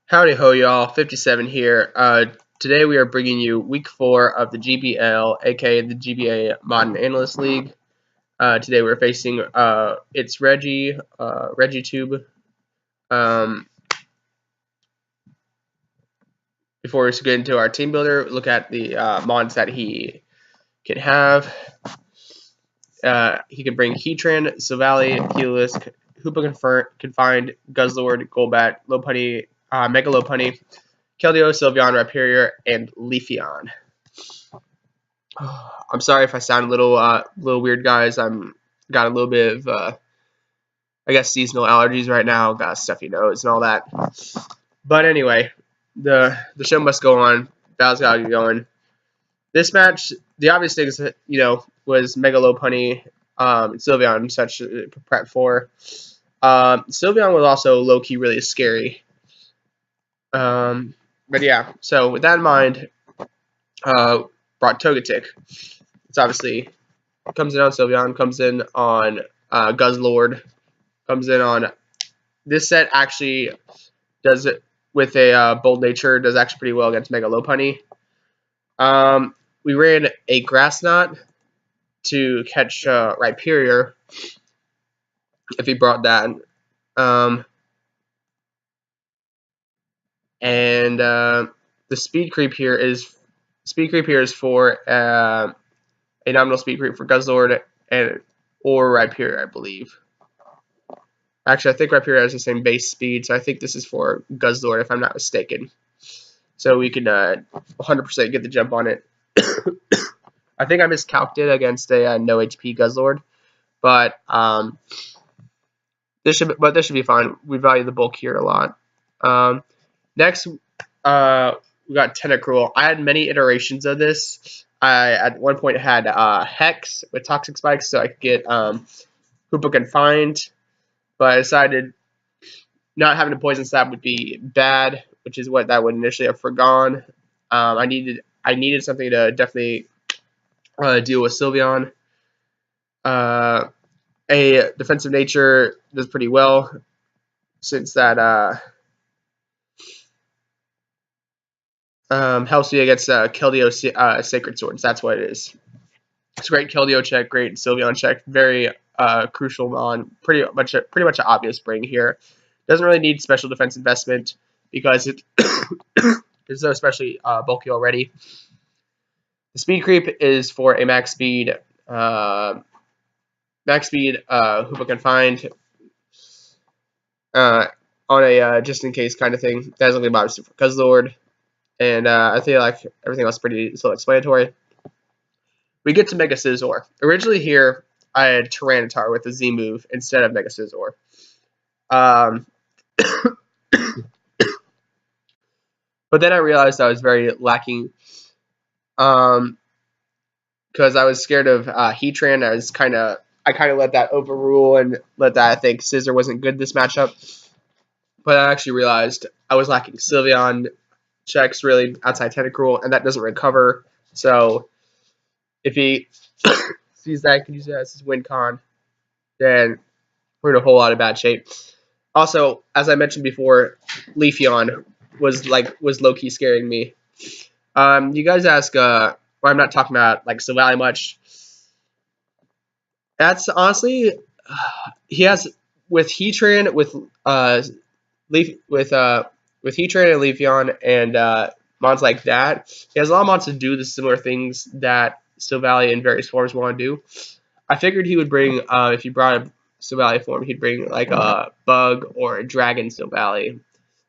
Howdy ho, y'all. 57 here. Today we are bringing you week 4 of the GBL, aka the GBA Modern Analyst League. Today we're facing it's Regi, RegiTube. Before we get into our team builder, look at the mods that he can have. He can bring Heatran, Silvally, Heliolisk, Hoopa Confined, Guzzlord, Golbat, Lopunny, Mega Lopunny, Keldeo, Sylveon, Rhyperior, and Leafeon. I'm sorry if I sound a little weird, guys. I'm got a little bit of I guess seasonal allergies right now. Got a stuffy nose and all that. But anyway, the show must go on. Battle's gotta get going. This match, the obvious things was Mega Lopunny, Sylveon, and such prep for. Sylveon was also low key really scary. But yeah, so with that in mind, brought Togetic. It's obviously comes in on Sylveon, comes in on Guzzlord, comes in on this set. Actually, does it with a Bold Nature. Does actually pretty well against Mega Lopunny. We ran a Grass Knot to catch Rhyperior if he brought that. And the speed creep here is for a nominal speed creep for Guzzlord or Rhyperior, I believe. Actually, I think Rhyperior has the same base speed, so I think this is for Guzzlord if I'm not mistaken. So we can 100% get the jump on it. I think I miscalced it against a no HP Guzzlord, but this should be fine. We value the bulk here a lot. Next, we got Tentacruel. I had many iterations of this. I at one point had Hex with Toxic Spikes, so I could get Hoopa Confined, but I decided not having a Poison Slap would be bad, which is what that would initially have forgone. I needed something to definitely deal with Sylveon. A Defensive Nature does pretty well since that helps me against Keldeo Sacred Swords. That's what it is. It's a great Keldeo check, great Sylveon check. Very crucial on pretty much an obvious bring here. Doesn't really need special defense investment because it is so especially bulky already. The speed creep is for a max speed Hoopa Confined on a just in case kind of thing. That's only about for Guzzlord. And I feel like everything else is pretty self-explanatory. We get to Mega Scizor. Originally here, I had Tyranitar with a Z move instead of Mega Scizor. But then I realized I was very lacking because I was scared of Heatran. I kind of let that overrule and let that I think Scizor wasn't good this matchup. But I actually realized I was lacking Sylveon checks really outside Tentacruel, and that doesn't recover. So if he sees that, can use it as his win con, then we're in a whole lot of bad shape. Also, as I mentioned before, Leafeon was low key scaring me. You guys ask, well, I'm not talking about like Silvally much. That's honestly, he has with Heatran, with Heatran and Leafeon and mods like that. He has a lot of mods to do the similar things that Silvally in various forms want to do. I figured he would bring, if he brought a Silvally form, he'd bring like a Bug or a Dragon Silvally,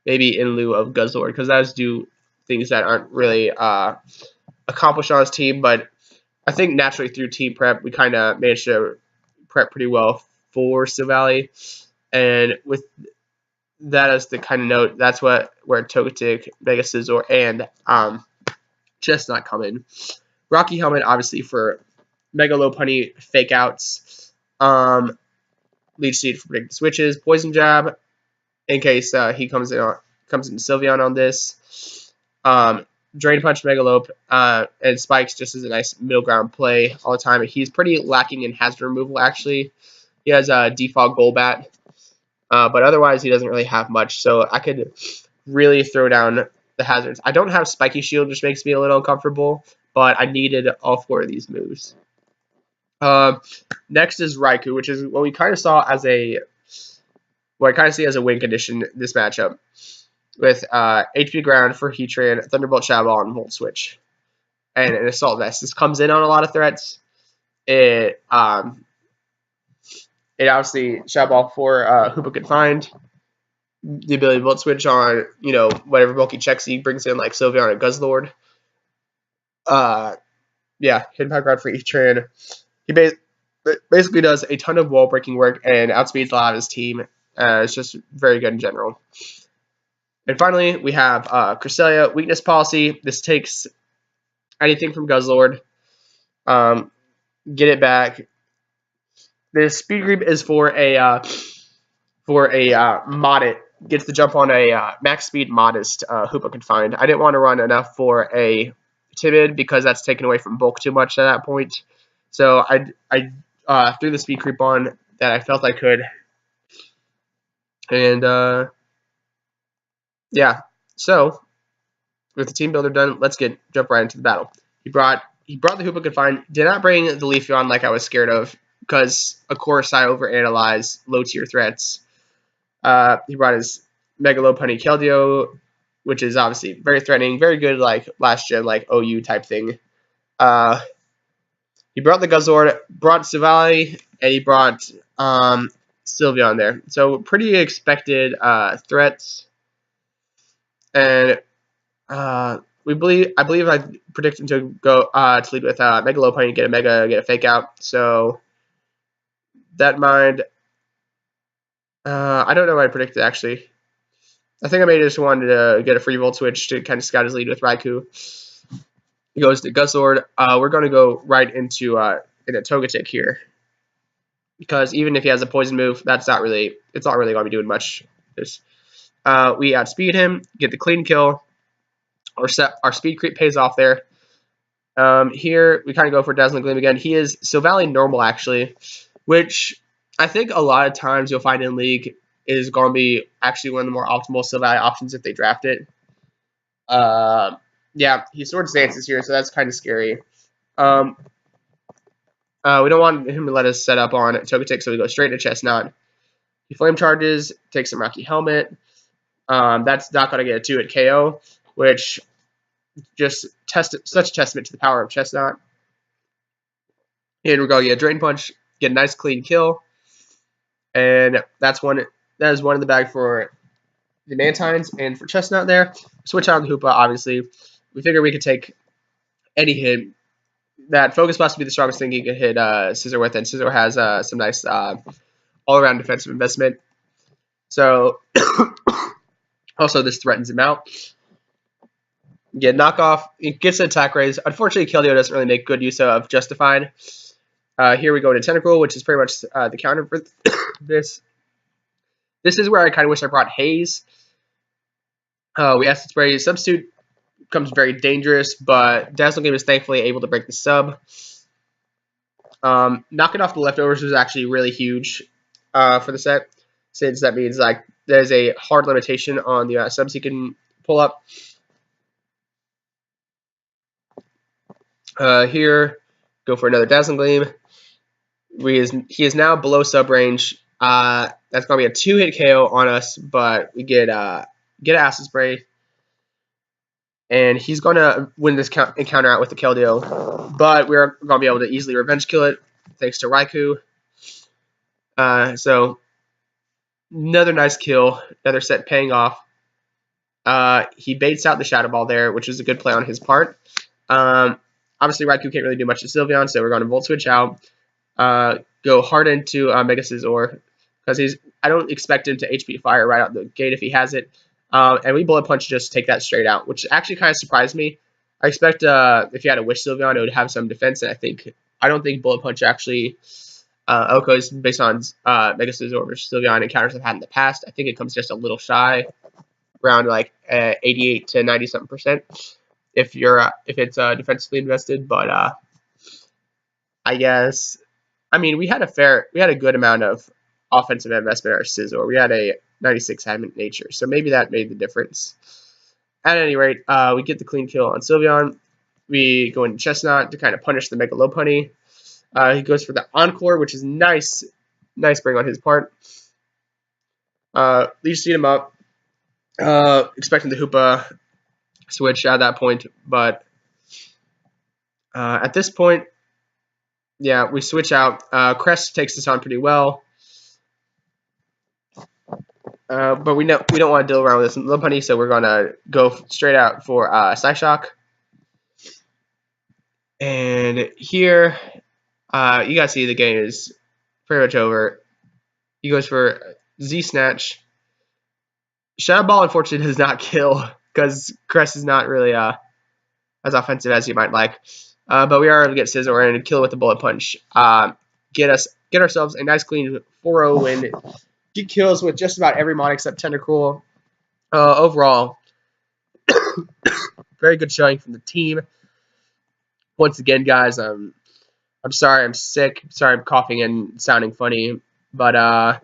maybe in lieu of Guzzlord, because that does do things that aren't really accomplished on his team. But I think naturally through team prep, we kind of managed to prep pretty well for Silvally, and with that as the kind of note, that's where Togetic, Mega Scizor, and Chestnut come in. Rocky Helmet, obviously, for Mega Lopunny fake outs. Leech Seed for big switches. Poison Jab, in case he comes into Sylveon on this. Drain Punch, Mega Lope, and Spikes just as a nice middle ground play all the time. He's pretty lacking in hazard removal, actually. He has a default Golbat. But otherwise, he doesn't really have much. So I could really throw down the hazards. I don't have Spiky Shield, which makes me a little uncomfortable, but I needed all 4 of these moves. Next is Raikou, which is what we kind of saw as what I kind of see as a win condition this matchup, with HP Ground for Heatran, Thunderbolt Shadow Ball, and Volt Switch, and an Assault Vest. This comes in on a lot of threats. It obviously Shadow Ball for Hoopa can find. The ability to Volt Switch on, whatever bulky checks he brings in, like Sylveon and Guzzlord. Yeah, Hidden Power Ground for Heatran. He basically does a ton of wall breaking work and outspeeds a lot of his team. It's just very good in general. And finally, we have Cresselia, Weakness Policy. This takes anything from Guzzlord. Get it back. This Speed Creep is for a Modest. Gets the jump on a max speed Modest Hoopa can find. I didn't want to run enough for a Timid because that's taken away from Bulk too much at that point. So I threw the Speed Creep on that I felt I could. And yeah, so with the team builder done, let's jump right into the battle. He brought the Hoopa can find. Did not bring the Leafeon like I was scared of, because of course I overanalyze low tier threats. He brought his Mega Lopunny Keldeo, which is obviously very threatening, very good like last gen like OU type thing. He brought the Guzzlord, brought Silvally, and he brought Sylveon there. So pretty expected threats. And I believe I predict him to go to lead with Mega Lopunny, get a Fake Out. So that in mind, I don't know what I predicted actually. I think I may just wanted to get a free Volt Switch to kind of scout his lead with Raikou. He goes to Guzzlord. We're going to go right into a Togetic here, because even if he has a poison move, it's not really going to be doing much. We outspeed him, get the clean kill. Our speed creep pays off there. Here we kind of go for Dazzling Gleam again. He is Silvally normal actually, which I think a lot of times you'll find in League is going to be actually one of the more optimal Silvally options if they draft it. Yeah, he Swords Dances here, so that's kind of scary. We don't want him to let us set up on Togetic, so we go straight to Chestnut. He Flame Charges, takes some Rocky Helmet. That's not going to get a 2-hit KO, which just such a testament to the power of Chestnut. And we're going to get a Drain Punch, get a nice clean kill. And that is one in the bag for the Mantines. And for Chestnut there, switch out the Hoopa, obviously. We figure we could take any hit. That Focus Blast would be the strongest thing he could hit Scizor with, and Scizor has some nice all-around defensive investment. So, also this threatens him out. Get knockoff. It gets an attack raise. Unfortunately, Keldeo doesn't really make good use of Justified. Here we go to Tentacruel, which is pretty much the counter for this. This is where I kind of wish I brought Haze. We Acid Spray. Substitute becomes very dangerous, but Dazzling Gleam is thankfully able to break the sub. Knocking off the leftovers was actually really huge for the set, since that means like there's a hard limitation on the subs he can pull up. Here, go for another Dazzling Gleam. He is now below sub range. That's going to be a 2-hit KO on us, but we get an Acid Spray. And he's going to win this encounter out with the Keldeo. But we're going to be able to easily revenge kill it, thanks to Raikou. So, another nice kill. Another set paying off. He baits out the Shadow Ball there, which is a good play on his part. Obviously, Raikou can't really do much to Sylveon, so we're going to Volt Switch out. Go hard into Mega Scizor, because I don't expect him to HP Fire right out the gate if he has it. And we Bullet Punch just take that straight out, which actually kind of surprised me. I expect if you had a Wish Sylveon, it would have some defense, and I don't think Bullet Punch actually OHKOs based on Mega Scizor versus Sylveon encounters I've had in the past. I think it comes just a little shy, around like 88 to 90 something percent if it's defensively invested. But I guess we had a good amount of offensive investment in our Scizor. We had 96 had nature. So maybe that made the difference. At any rate, we get the clean kill on Sylveon. We go into Chestnut to kind of punish the Mega Lopunny. He goes for the Encore, which is nice. Nice bring on his part. Leech Seed him up. Expecting the Hoopa switch at that point. But at this point, yeah, we switch out. Crest takes this on pretty well. But we don't want to deal around with this Lopunny, so we're going to go straight out for Psyshock. And here, you guys see the game is pretty much over. He goes for Z-Snatch. Shadow Ball, unfortunately, does not kill because Crest is not really as offensive as you might like. But we are able to get Scizor and kill with the Bullet Punch. Get ourselves a nice clean 4-0 win. Get kills with just about every mod except Tentacruel. Overall, very good showing from the team. Once again, guys, I'm sorry I'm sick. Sorry I'm coughing and sounding funny. But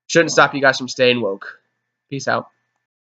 shouldn't stop you guys from staying woke. Peace out.